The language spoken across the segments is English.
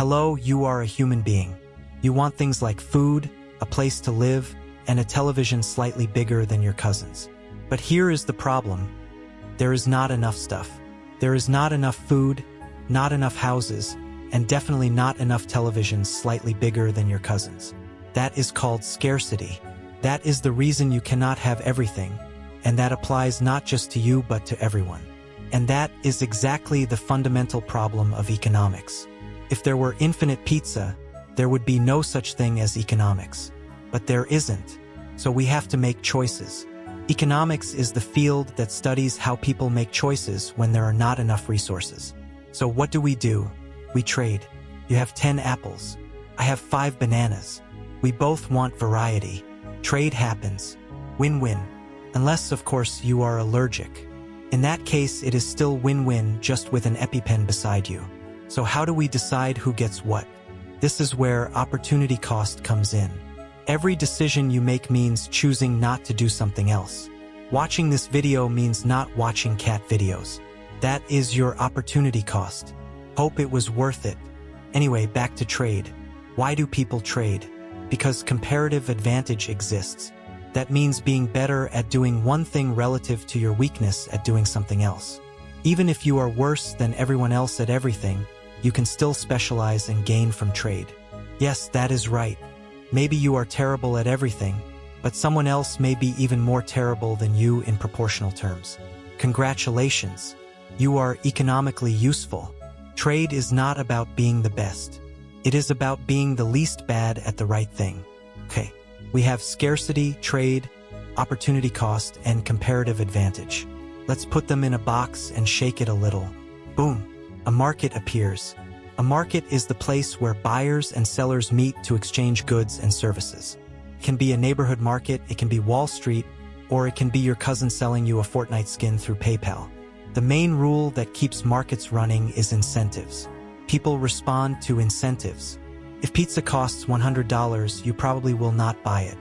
Hello, you are a human being. You want things like food, a place to live, and a television slightly bigger than your cousin's. But here is the problem. There is not enough stuff. There is not enough food, not enough houses, and definitely not enough televisions slightly bigger than your cousin's. That is called scarcity. That is the reason you cannot have everything, and that applies not just to you but to everyone. And that is exactly the fundamental problem of economics. If there were infinite pizza, there would be no such thing as economics. But there isn't, so we have to make choices. Economics is the field that studies how people make choices when there are not enough resources. So what do? We trade. You have 10 apples. I have 5 bananas. We both want variety. Trade happens. Win-win. Unless, of course, you are allergic. In that case, it is still win-win, just with an EpiPen beside you. So how do we decide who gets what? This is where opportunity cost comes in. Every decision you make means choosing not to do something else. Watching this video means not watching cat videos. That is your opportunity cost. Hope it was worth it. Anyway, back to trade. Why do people trade? Because comparative advantage exists. That means being better at doing one thing relative to your weakness at doing something else. Even if you are worse than everyone else at everything, you can still specialize and gain from trade. Yes, that is right. Maybe you are terrible at everything, but someone else may be even more terrible than you in proportional terms. Congratulations. You are economically useful. Trade is not about being the best. It is about being the least bad at the right thing. Okay, we have scarcity, trade, opportunity cost, and comparative advantage. Let's put them in a box and shake it a little. Boom, a market appears. A market is the place where buyers and sellers meet to exchange goods and services. It can be a neighborhood market, it can be Wall Street, or it can be your cousin selling you a Fortnite skin through PayPal. The main rule that keeps markets running is incentives. People respond to incentives. If pizza costs $100, you probably will not buy it.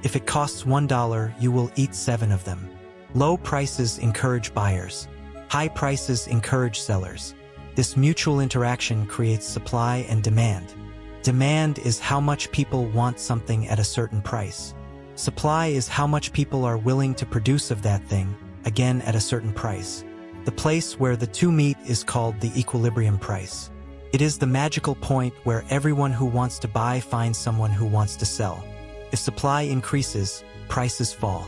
If it costs $1, you will eat 7 of them. Low prices encourage buyers. High prices encourage sellers. This mutual interaction creates supply and demand. Demand is how much people want something at a certain price. Supply is how much people are willing to produce of that thing, again at a certain price. The place where the two meet is called the equilibrium price. It is the magical point where everyone who wants to buy finds someone who wants to sell. If supply increases, prices fall.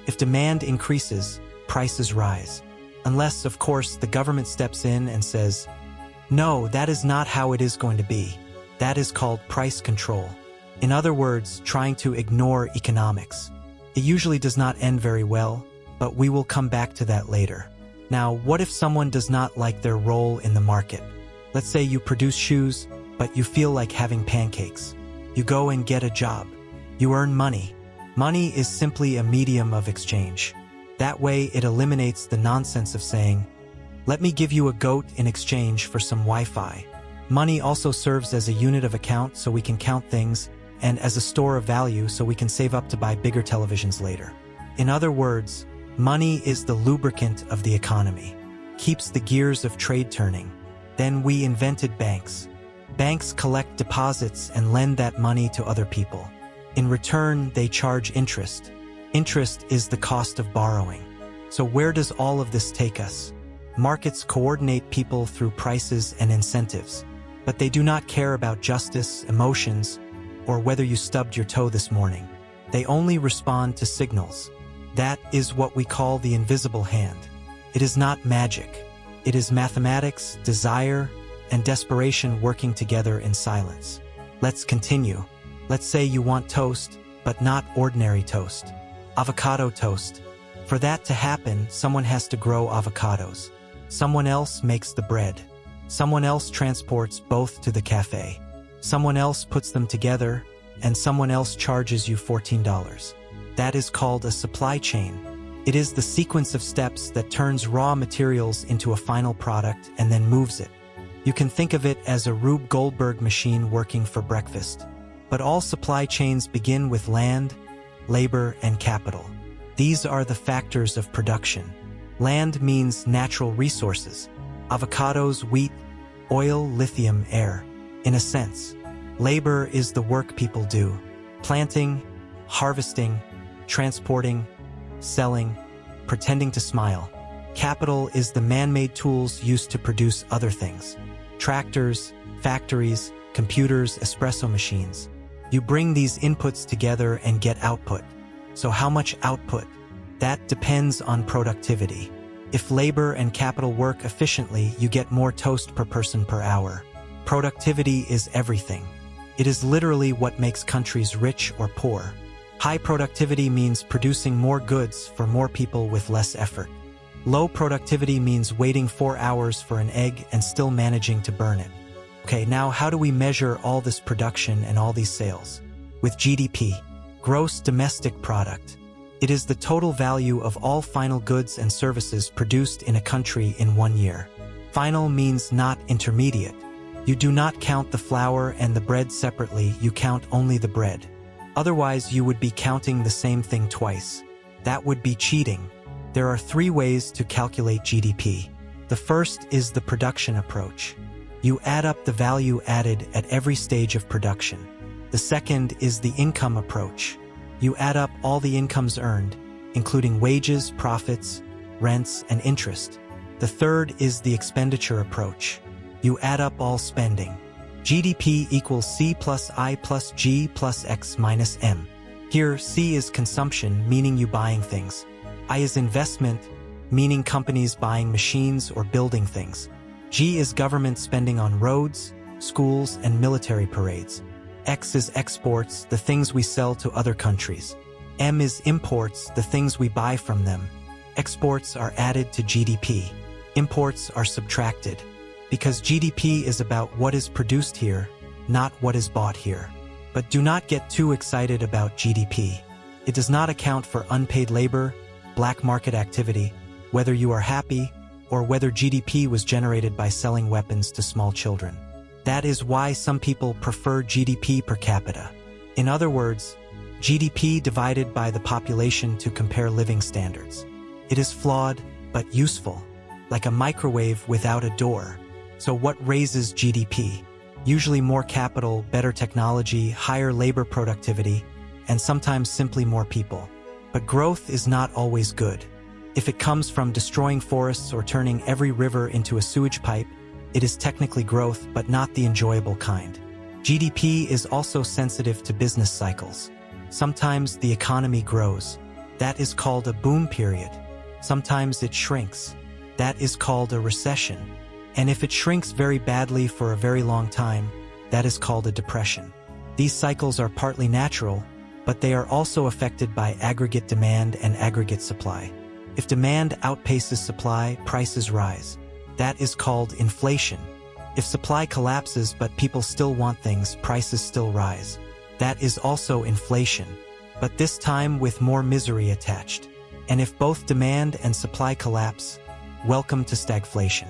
If demand increases, prices rise. Unless, of course, the government steps in and says, no, that is not how it is going to be. That is called price control. In other words, trying to ignore economics. It usually does not end very well, but we will come back to that later. Now, what if someone does not like their role in the market? Let's say you produce shoes, but you feel like having pancakes. You go and get a job. You earn money. Money is simply a medium of exchange. That way, it eliminates the nonsense of saying, let me give you a goat in exchange for some Wi-Fi. Money also serves as a unit of account so we can count things, and as a store of value so we can save up to buy bigger televisions later. In other words, money is the lubricant of the economy, keeps the gears of trade turning. Then we invented banks. Banks collect deposits and lend that money to other people. In return, they charge interest. Interest is the cost of borrowing. So where does all of this take us? Markets coordinate people through prices and incentives, but they do not care about justice, emotions, or whether you stubbed your toe this morning. They only respond to signals. That is what we call the invisible hand. It is not magic. It is mathematics, desire, and desperation working together in silence. Let's continue. Let's say you want toast, but not ordinary toast. Avocado toast. For that to happen, someone has to grow avocados. Someone else makes the bread. Someone else transports both to the cafe. Someone else puts them together, and someone else charges you $14. That is called a supply chain. It is the sequence of steps that turns raw materials into a final product and then moves it. You can think of it as a Rube Goldberg machine working for breakfast. But all supply chains begin with land, labor, and capital. These are the factors of production. Land means natural resources: avocados, wheat, oil, lithium, air. In a sense, labor is the work people do: planting, harvesting, transporting, selling, pretending to smile. Capital is the man-made tools used to produce other things: tractors, factories, computers, espresso machines. You bring these inputs together and get output. So how much output? That depends on productivity. If labor and capital work efficiently, you get more toast per person per hour. Productivity is everything. It is literally what makes countries rich or poor. High productivity means producing more goods for more people with less effort. Low productivity means waiting 4 hours for an egg and still managing to burn it. Okay, now how do we measure all this production and all these sales? With GDP, gross domestic product. It is the total value of all final goods and services produced in a country in 1 year. Final means not intermediate. You do not count the flour and the bread separately, you count only the bread. Otherwise, you would be counting the same thing twice. That would be cheating. There are 3 ways to calculate GDP. The first is the production approach. You add up the value added at every stage of production. The second is the income approach. You add up all the incomes earned, including wages, profits, rents, and interest. The third is the expenditure approach. You add up all spending. GDP equals C plus I plus G plus X minus M. Here, C is consumption, meaning you buying things. I is investment, meaning companies buying machines or building things. G is government spending on roads, schools, and military parades. X is exports, the things we sell to other countries. M is imports, the things we buy from them. Exports are added to GDP. Imports are subtracted. Because GDP is about what is produced here, not what is bought here. But do not get too excited about GDP. It does not account for unpaid labor, black market activity, whether you are happy, or whether GDP was generated by selling weapons to small children. That is why some people prefer GDP per capita. In other words, GDP divided by the population to compare living standards. It is flawed, but useful, like a microwave without a door. So what raises GDP? Usually more capital, better technology, higher labor productivity, and sometimes simply more people. But growth is not always good. If it comes from destroying forests or turning every river into a sewage pipe, it is technically growth, but not the enjoyable kind. GDP is also sensitive to business cycles. Sometimes the economy grows. That is called a boom period. Sometimes it shrinks. That is called a recession. And if it shrinks very badly for a very long time, that is called a depression. These cycles are partly natural, but they are also affected by aggregate demand and aggregate supply. If demand outpaces supply, prices rise. That is called inflation. If supply collapses but people still want things, prices still rise. That is also inflation, but this time with more misery attached. And if both demand and supply collapse, welcome to stagflation.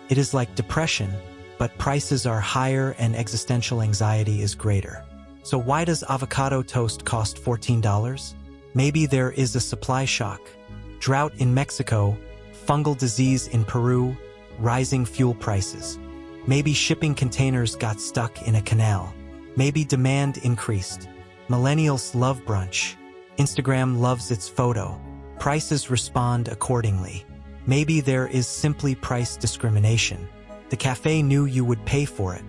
It is like depression, but prices are higher and existential anxiety is greater. So why does avocado toast cost $14? Maybe there is a supply shock. Drought in Mexico, fungal disease in Peru, rising fuel prices. Maybe shipping containers got stuck in a canal. Maybe demand increased. Millennials love brunch. Instagram loves its photo. Prices respond accordingly. Maybe there is simply price discrimination. The cafe knew you would pay for it.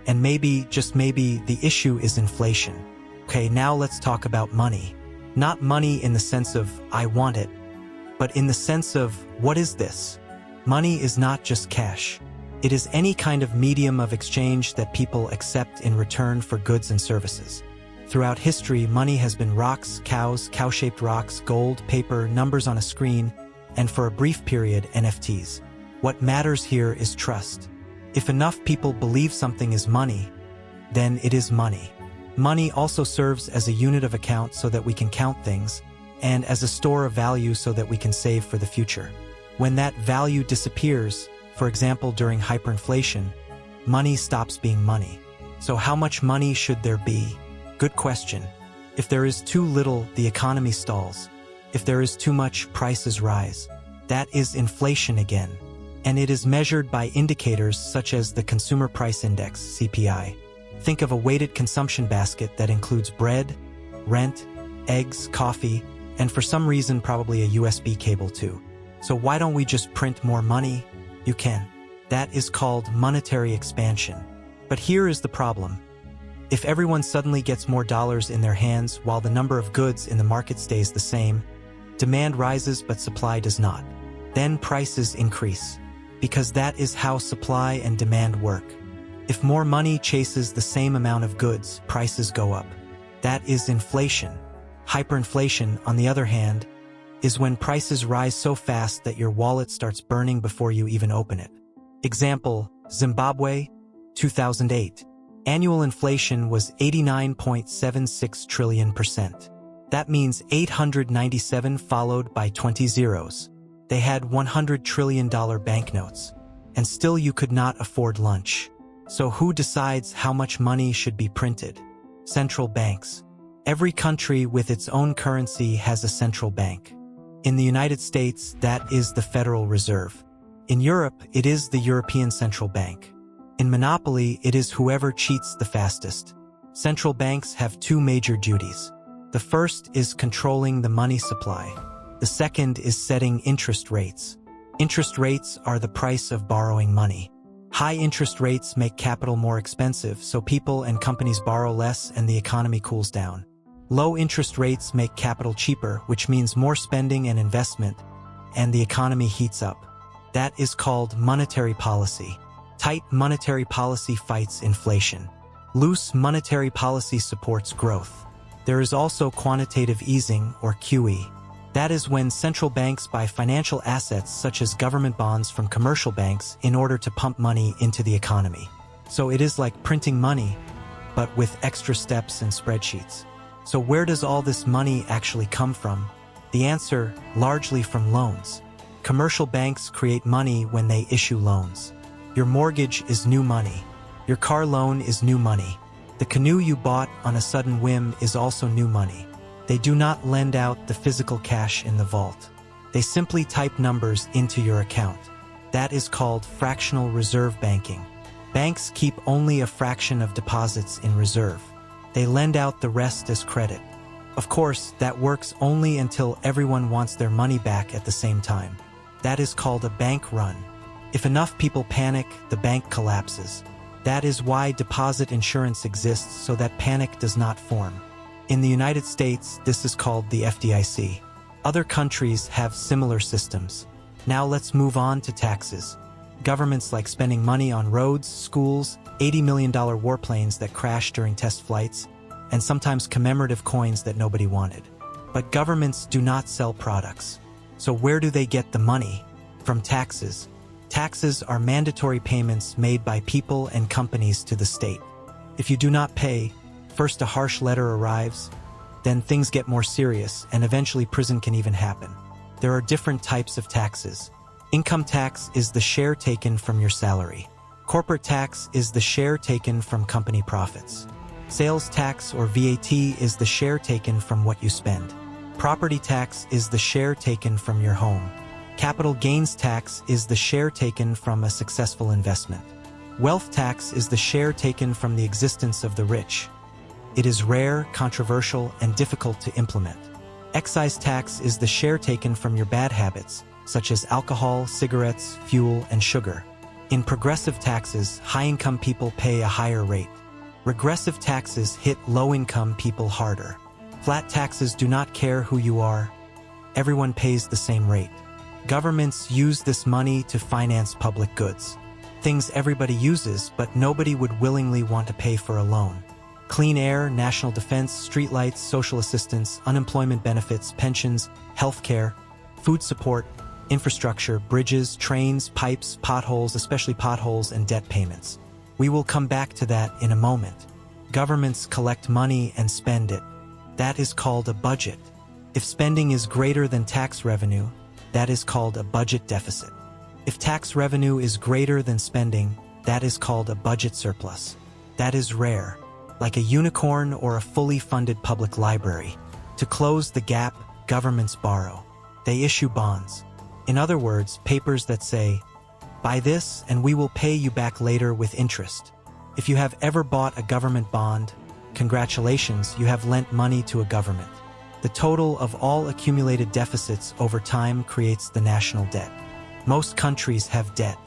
And maybe, just maybe, the issue is inflation. Okay, now let's talk about money. Not money in the sense of, I want it, but in the sense of, what is this? Money is not just cash. It is any kind of medium of exchange that people accept in return for goods and services. Throughout history, money has been rocks, cows, cow-shaped rocks, gold, paper, numbers on a screen, and for a brief period, NFTs. What matters here is trust. If enough people believe something is money, then it is money. Money also serves as a unit of account so that we can count things, and as a store of value so that we can save for the future. When that value disappears, for example during hyperinflation, money stops being money. So how much money should there be? Good question. If there is too little, the economy stalls. If there is too much, prices rise. That is inflation again. And it is measured by indicators such as the Consumer Price Index, CPI. Think of a weighted consumption basket that includes bread, rent, eggs, coffee, and for some reason probably a USB cable too. So why don't we just print more money? You can. That is called monetary expansion. But here is the problem. If everyone suddenly gets more dollars in their hands while the number of goods in the market stays the same, demand rises but supply does not. Then prices increase. Because that is how supply and demand work. If more money chases the same amount of goods, prices go up. That is inflation. Hyperinflation, on the other hand, is when prices rise so fast that your wallet starts burning before you even open it. Example, Zimbabwe, 2008. Annual inflation was 89.76 trillion%. That means 897 followed by 20 zeros. They had $100 trillion banknotes. And still you could not afford lunch. So who decides how much money should be printed? Central banks. Every country with its own currency has a central bank. In the United States, that is the Federal Reserve. In Europe, it is the European Central Bank. In Monopoly, it is whoever cheats the fastest. Central banks have two major duties. The first is controlling the money supply. The second is setting interest rates. Interest rates are the price of borrowing money. High interest rates make capital more expensive, so people and companies borrow less and the economy cools down. Low interest rates make capital cheaper, which means more spending and investment, and the economy heats up. That is called monetary policy. Tight monetary policy fights inflation. Loose monetary policy supports growth. There is also quantitative easing, or QE. That is when central banks buy financial assets such as government bonds from commercial banks in order to pump money into the economy. So it is like printing money, but with extra steps and spreadsheets. So where does all this money actually come from? The answer, largely from loans. Commercial banks create money when they issue loans. Your mortgage is new money. Your car loan is new money. The canoe you bought on a sudden whim is also new money. They do not lend out the physical cash in the vault. They simply type numbers into your account. That is called fractional reserve banking. Banks keep only a fraction of deposits in reserve. They lend out the rest as credit. Of course, that works only until everyone wants their money back at the same time. That is called a bank run. If enough people panic, the bank collapses. That is why deposit insurance exists, so that panic does not form. In the United States, this is called the FDIC. Other countries have similar systems. Now let's move on to taxes. Governments like spending money on roads, schools, $80 million warplanes that crash during test flights, and sometimes commemorative coins that nobody wanted. But governments do not sell products. So where do they get the money? From taxes. Taxes are mandatory payments made by people and companies to the state. If you do not pay, first a harsh letter arrives, then things get more serious, and eventually prison can even happen. There are different types of taxes. Income tax is the share taken from your salary. Corporate tax is the share taken from company profits. Sales tax, or VAT, is the share taken from what you spend. Property tax is the share taken from your home. Capital gains tax is the share taken from a successful investment. Wealth tax is the share taken from the existence of the rich. It is rare, controversial, and difficult to implement. Excise tax is the share taken from your bad habits, such as alcohol, cigarettes, fuel, and sugar. In progressive taxes, high-income people pay a higher rate. Regressive taxes hit low-income people harder. Flat taxes do not care who you are. Everyone pays the same rate. Governments use this money to finance public goods. Things everybody uses, but nobody would willingly want to pay for a loan. Clean air, national defense, streetlights, social assistance, unemployment benefits, pensions, healthcare, food support, infrastructure, bridges, trains, pipes, potholes, especially potholes, and debt payments. We will come back to that in a moment. Governments collect money and spend it. That is called a budget. If spending is greater than tax revenue, that is called a budget deficit. If tax revenue is greater than spending, that is called a budget surplus. That is rare, like a unicorn or a fully funded public library. To close the gap, governments borrow. They issue bonds. In other words, papers that say, "Buy this and we will pay you back later with interest." If you have ever bought a government bond, congratulations, you have lent money to a government. The total of all accumulated deficits over time creates the national debt. Most countries have debt.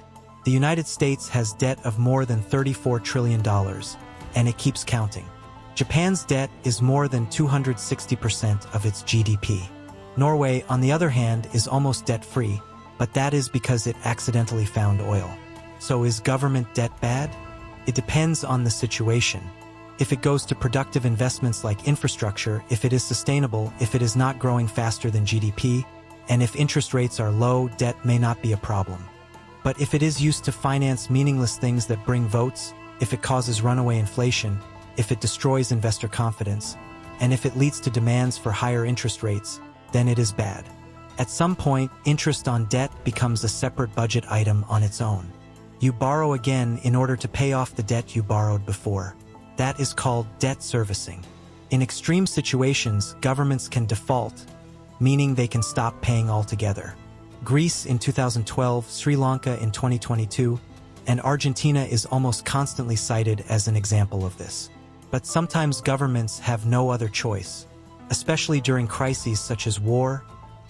The United States has debt of more than $34 trillion, and it keeps counting. Japan's debt is more than 260% of its GDP. Norway, on the other hand, is almost debt-free, but that is because it accidentally found oil. So is government debt bad? It depends on the situation. If it goes to productive investments like infrastructure, if it is sustainable, if it is not growing faster than GDP, and if interest rates are low, debt may not be a problem. But if it is used to finance meaningless things that bring votes, if it causes runaway inflation, if it destroys investor confidence, and if it leads to demands for higher interest rates, then it is bad. At some point, interest on debt becomes a separate budget item on its own. You borrow again in order to pay off the debt you borrowed before. That is called debt servicing. In extreme situations, governments can default, meaning they can stop paying altogether. Greece in 2012, Sri Lanka in 2022, and Argentina is almost constantly cited as an example of this. But sometimes governments have no other choice, especially during crises such as war,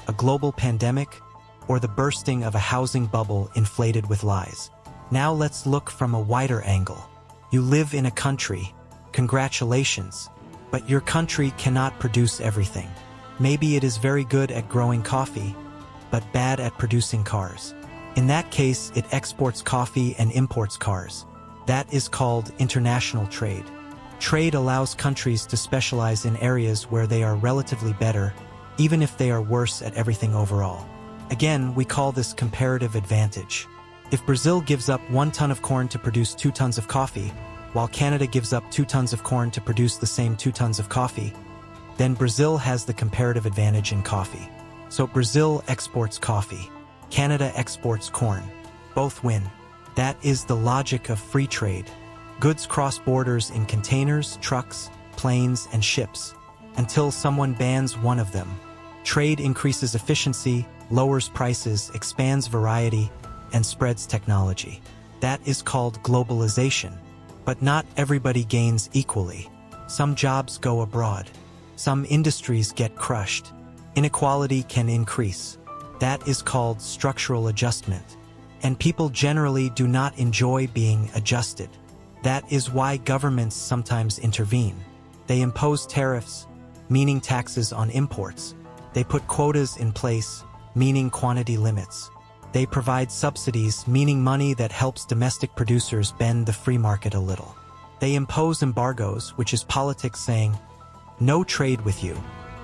a global pandemic, or the bursting of a housing bubble inflated with lies. Now let's look from a wider angle. You live in a country. Congratulations. But your country cannot produce everything. Maybe it is very good at growing coffee, but bad at producing cars. In that case, it exports coffee and imports cars. That is called international trade. Trade allows countries to specialize in areas where they are relatively better, even if they are worse at everything overall. Again, we call this comparative advantage. If Brazil gives up 1 ton of corn to produce 2 tons of coffee, while Canada gives up 2 tons of corn to produce the same 2 tons of coffee, then Brazil has the comparative advantage in coffee. So Brazil exports coffee. Canada exports corn. Both win. That is the logic of free trade. Goods cross borders in containers, trucks, planes, and ships, until someone bans one of them. Trade increases efficiency, lowers prices, expands variety, and spreads technology. That is called globalization. But not everybody gains equally. Some jobs go abroad. Some industries get crushed. Inequality can increase. That is called structural adjustment. And people generally do not enjoy being adjusted. That is why governments sometimes intervene. They impose tariffs, meaning taxes on imports. They put quotas in place, meaning quantity limits. They provide subsidies, meaning money that helps domestic producers bend the free market a little. They impose embargoes, which is politics saying, no trade with you.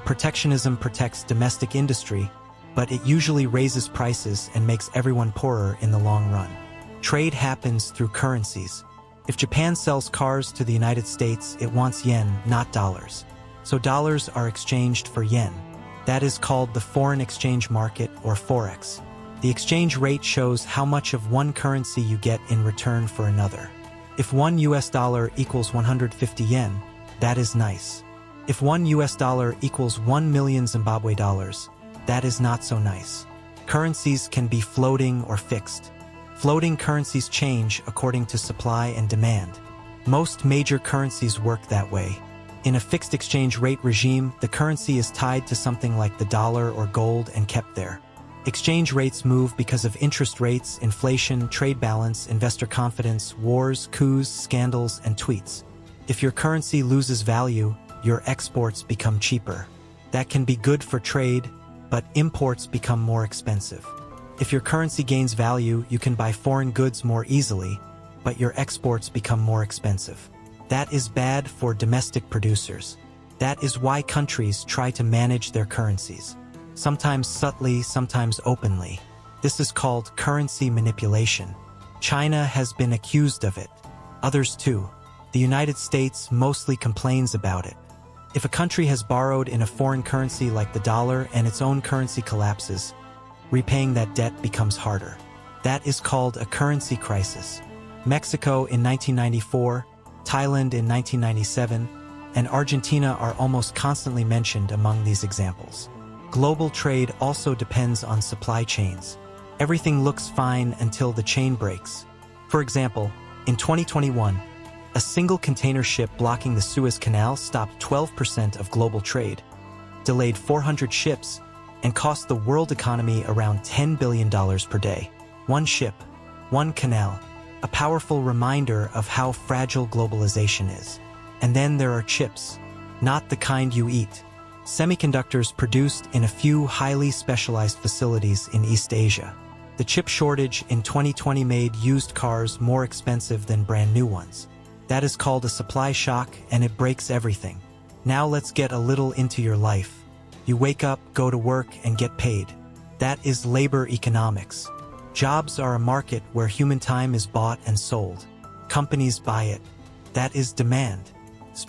Protectionism protects domestic industry, but it usually raises prices and makes everyone poorer in the long run. Trade happens through currencies. If Japan sells cars to the United States, it wants yen, not dollars. So dollars are exchanged for yen. That is called the foreign exchange market, or forex. The exchange rate shows how much of one currency you get in return for another. If $1 equals 150 yen, that is nice. If $1 equals 1 million Zimbabwe dollars, that is not so nice. Currencies can be floating or fixed. Floating currencies change according to supply and demand. Most major currencies work that way. In a fixed exchange rate regime, the currency is tied to something like the dollar or gold and kept there. Exchange rates move because of interest rates, inflation, trade balance, investor confidence, wars, coups, scandals, and tweets. If your currency loses value, your exports become cheaper. That can be good for trade, but imports become more expensive. If your currency gains value, you can buy foreign goods more easily, but your exports become more expensive. That is bad for domestic producers. That is why countries try to manage their currencies. Sometimes subtly, sometimes openly. This is called currency manipulation. China has been accused of it. Others too. The United States mostly complains about it. If a country has borrowed in a foreign currency like the dollar and its own currency collapses, repaying that debt becomes harder. That is called a currency crisis. Mexico in 1994, Thailand in 1997, and Argentina are almost constantly mentioned among these examples. Global trade also depends on supply chains. Everything looks fine until the chain breaks. For example, in 2021, A single container ship blocking the Suez Canal stopped 12% of global trade, delayed 400 ships, and cost the world economy around $10 billion per day. One ship, one canal, a powerful reminder of how fragile globalization is. And then there are chips, not the kind you eat. Semiconductors produced in a few highly specialized facilities in East Asia. The chip shortage in 2020 made used cars more expensive than brand new ones. That is called a supply shock, and it breaks everything. Now let's get a little into your life. You wake up, go to work, and get paid. That is labor economics. Jobs are a market where human time is bought and sold. Companies buy it. That is demand.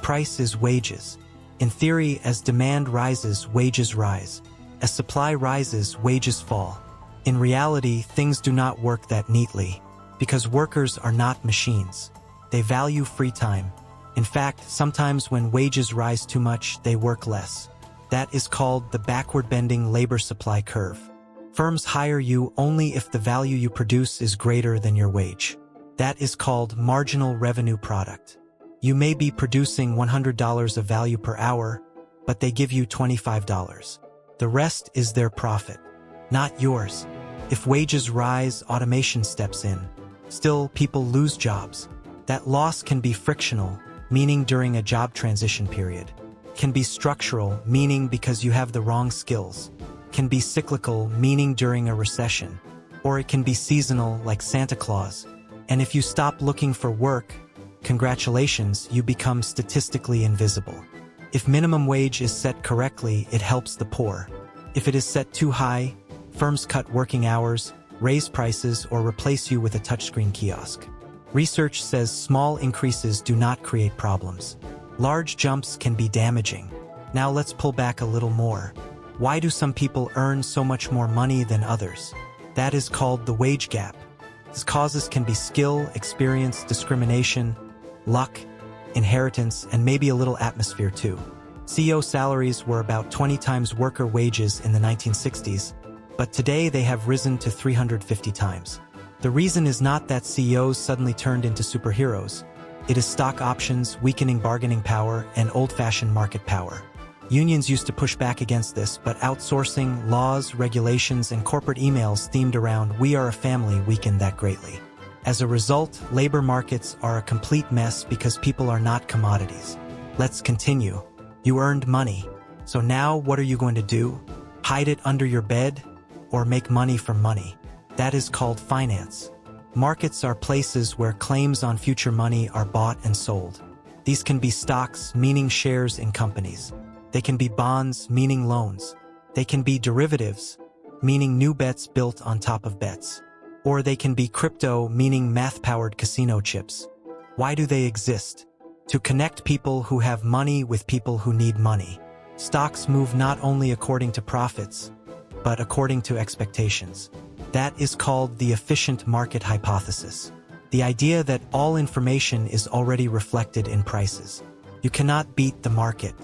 Price is wages. In theory, as demand rises, wages rise. As supply rises, wages fall. In reality, things do not work that neatly, because workers are not machines. They value free time. In fact, sometimes when wages rise too much, they work less. That is called the backward-bending labor supply curve. Firms hire you only if the value you produce is greater than your wage. That is called marginal revenue product. You may be producing $100 of value per hour, but they give you $25. The rest is their profit, not yours. If wages rise, automation steps in. Still, people lose jobs. That loss can be frictional, meaning during a job transition period. Can be structural, meaning because you have the wrong skills. Can be cyclical, meaning during a recession. Or it can be seasonal, like Santa Claus. And if you stop looking for work, congratulations, you become statistically invisible. If minimum wage is set correctly, it helps the poor. If it is set too high, firms cut working hours, raise prices, or replace you with a touchscreen kiosk. Research says small increases do not create problems. Large jumps can be damaging. Now let's pull back a little more. Why do some people earn so much more money than others? That is called the wage gap. Its causes can be skill, experience, discrimination, luck, inheritance, and maybe a little atmosphere too. CEO salaries were about 20 times worker wages in the 1960s, but today they have risen to 350 times. The reason is not that CEOs suddenly turned into superheroes. It is stock options, weakening bargaining power, and old-fashioned market power. Unions used to push back against this, but outsourcing, laws, regulations, and corporate emails themed around "we are a family" weakened that greatly. As a result, labor markets are a complete mess because people are not commodities. Let's continue. You earned money. So now what are you going to do? Hide it under your bed? Or make money from money? That is called finance. Markets are places where claims on future money are bought and sold. These can be stocks, meaning shares in companies. They can be bonds, meaning loans. They can be derivatives, meaning new bets built on top of bets. Or they can be crypto, meaning math-powered casino chips. Why do they exist? To connect people who have money with people who need money. Stocks move not only according to profits, but according to expectations. That is called the efficient market hypothesis. The idea that all information is already reflected in prices. You cannot beat the market,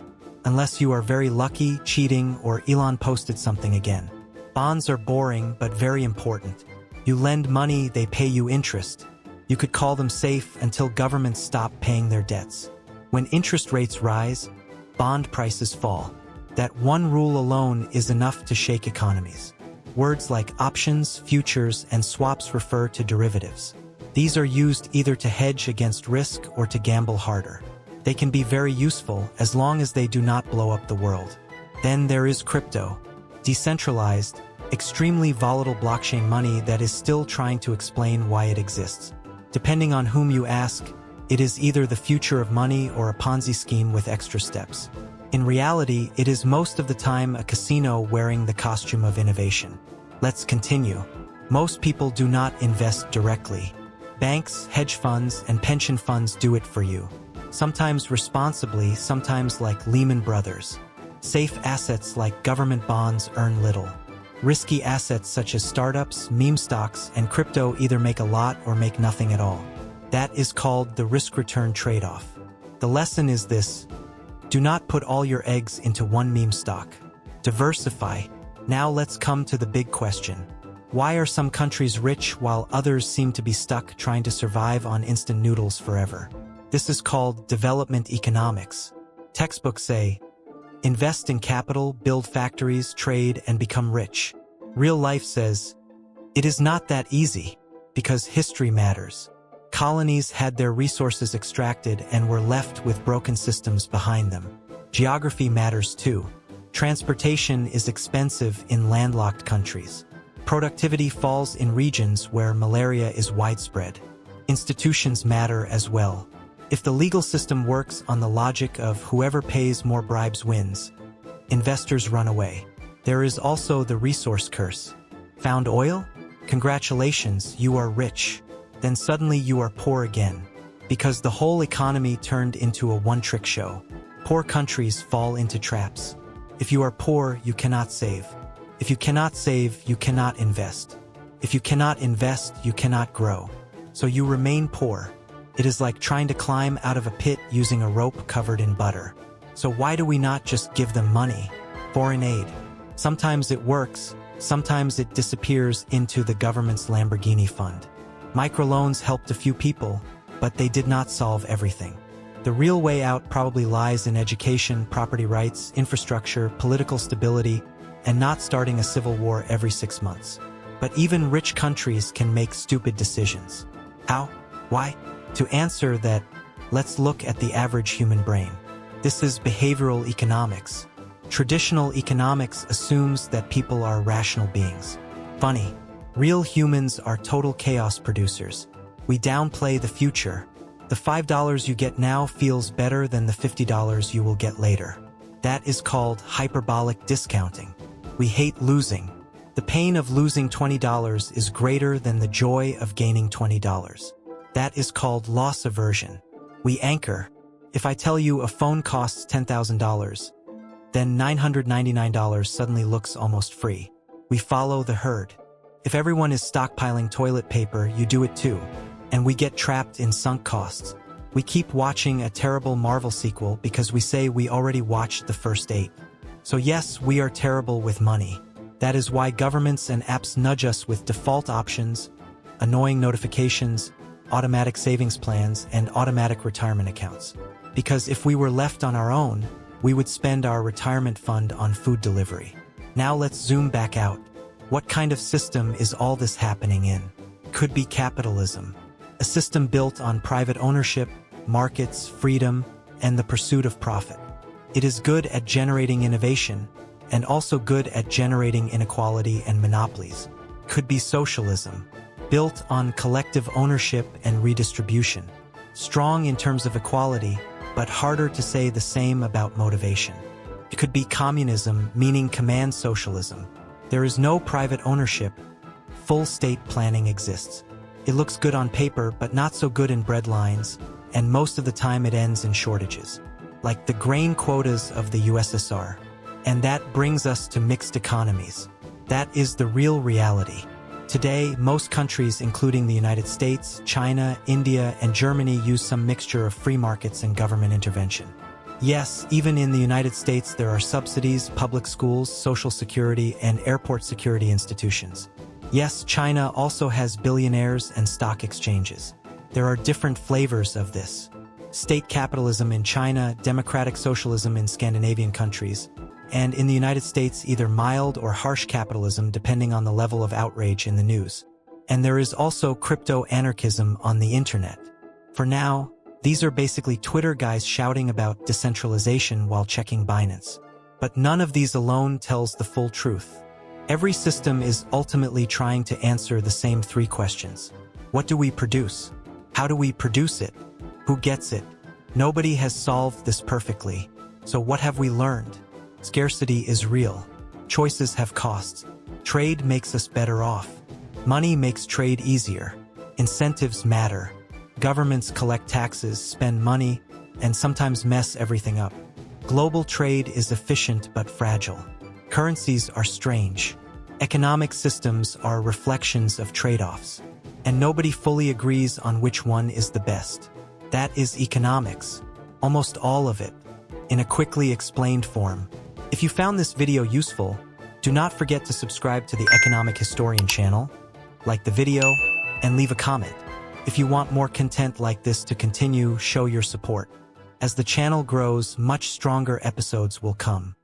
unless you are very lucky, cheating, or Elon posted something again. Bonds are boring but very important. You lend money, they pay you interest. You could call them safe until governments stop paying their debts. When interest rates rise, bond prices fall. That one rule alone is enough to shake economies. Words like options, futures, and swaps refer to derivatives. These are used either to hedge against risk or to gamble harder. They can be very useful as long as they do not blow up the world. Then there is crypto. Decentralized, extremely volatile blockchain money that is still trying to explain why it exists. Depending on whom you ask, it is either the future of money or a Ponzi scheme with extra steps. In reality, it is most of the time a casino wearing the costume of innovation. Let's continue. Most people do not invest directly. Banks, hedge funds, and pension funds do it for you. Sometimes responsibly, sometimes like Lehman Brothers. Safe assets like government bonds earn little. Risky assets such as startups, meme stocks, and crypto either make a lot or make nothing at all. That is called the risk-return trade-off. The lesson is this: do not put all your eggs into one meme stock. Diversify. Now let's come to the big question. Why are some countries rich while others seem to be stuck trying to survive on instant noodles forever? This is called development economics. Textbooks say, invest in capital, build factories, trade, and become rich. Real life says, it is not that easy, because history matters. Colonies had their resources extracted and were left with broken systems behind them. Geography matters too. Transportation is expensive in landlocked countries. Productivity falls in regions where malaria is widespread. Institutions matter as well. If the legal system works on the logic of whoever pays more bribes wins, investors run away. There is also the resource curse. Found oil? Congratulations, you are rich. Then suddenly you are poor again, because the whole economy turned into a one-trick show. Poor countries fall into traps. If you are poor, you cannot save. If you cannot save, you cannot invest. If you cannot invest, you cannot grow. So you remain poor. It is like trying to climb out of a pit using a rope covered in butter. So why do we not just give them money? Foreign aid. Sometimes it works, sometimes it disappears into the government's Lamborghini fund. Microloans helped a few people, but they did not solve everything. The real way out probably lies in education, property rights, infrastructure, political stability, and not starting a civil war every 6 months. But even rich countries can make stupid decisions. How? Why? To answer that, let's look at the average human brain. This is behavioral economics. Traditional economics assumes that people are rational beings. Funny, real humans are total chaos producers. We downplay the future. The $5 you get now feels better than the $50 you will get later. That is called hyperbolic discounting. We hate losing. The pain of losing $20 is greater than the joy of gaining $20. That is called loss aversion. We anchor. If I tell you a phone costs $10,000, then $999 suddenly looks almost free. We follow the herd. If everyone is stockpiling toilet paper, you do it too. And we get trapped in sunk costs. We keep watching a terrible Marvel sequel because we say we already watched the first 8. So yes, we are terrible with money. That is why governments and apps nudge us with default options, annoying notifications, automatic savings plans, and automatic retirement accounts. Because if we were left on our own, we would spend our retirement fund on food delivery. Now let's zoom back out. What kind of system is all this happening in? Could be capitalism. A system built on private ownership, markets, freedom, and the pursuit of profit. It is good at generating innovation, and also good at generating inequality and monopolies. Could be socialism, built on collective ownership and redistribution. Strong in terms of equality, but harder to say the same about motivation. It could be communism, meaning command socialism. There is no private ownership. Full state planning exists. It looks good on paper, but not so good in breadlines, and most of the time it ends in shortages. Like the grain quotas of the USSR. And that brings us to mixed economies. That is the real reality. Today, most countries, including the United States, China, India, and Germany, use some mixture of free markets and government intervention. Yes, even in the United States, there are subsidies, public schools, social security, and airport security institutions. Yes, China also has billionaires and stock exchanges. There are different flavors of this. State capitalism in China, democratic socialism in Scandinavian countries, and in the United States, either mild or harsh capitalism depending on the level of outrage in the news. And there is also crypto-anarchism on the internet. For now, these are basically Twitter guys shouting about decentralization while checking Binance. But none of these alone tells the full truth. Every system is ultimately trying to answer the same 3 questions. What do we produce? How do we produce it? Who gets it? Nobody has solved this perfectly. So what have we learned? Scarcity is real. Choices have costs. Trade makes us better off. Money makes trade easier. Incentives matter. Governments collect taxes, spend money, and sometimes mess everything up. Global trade is efficient but fragile. Currencies are strange. Economic systems are reflections of trade-offs. And nobody fully agrees on which one is the best. That is economics. Almost all of it. In a quickly explained form. If you found this video useful, do not forget to subscribe to the Economic Historian channel, like the video, and leave a comment. If you want more content like this to continue, show your support. As the channel grows, much stronger episodes will come.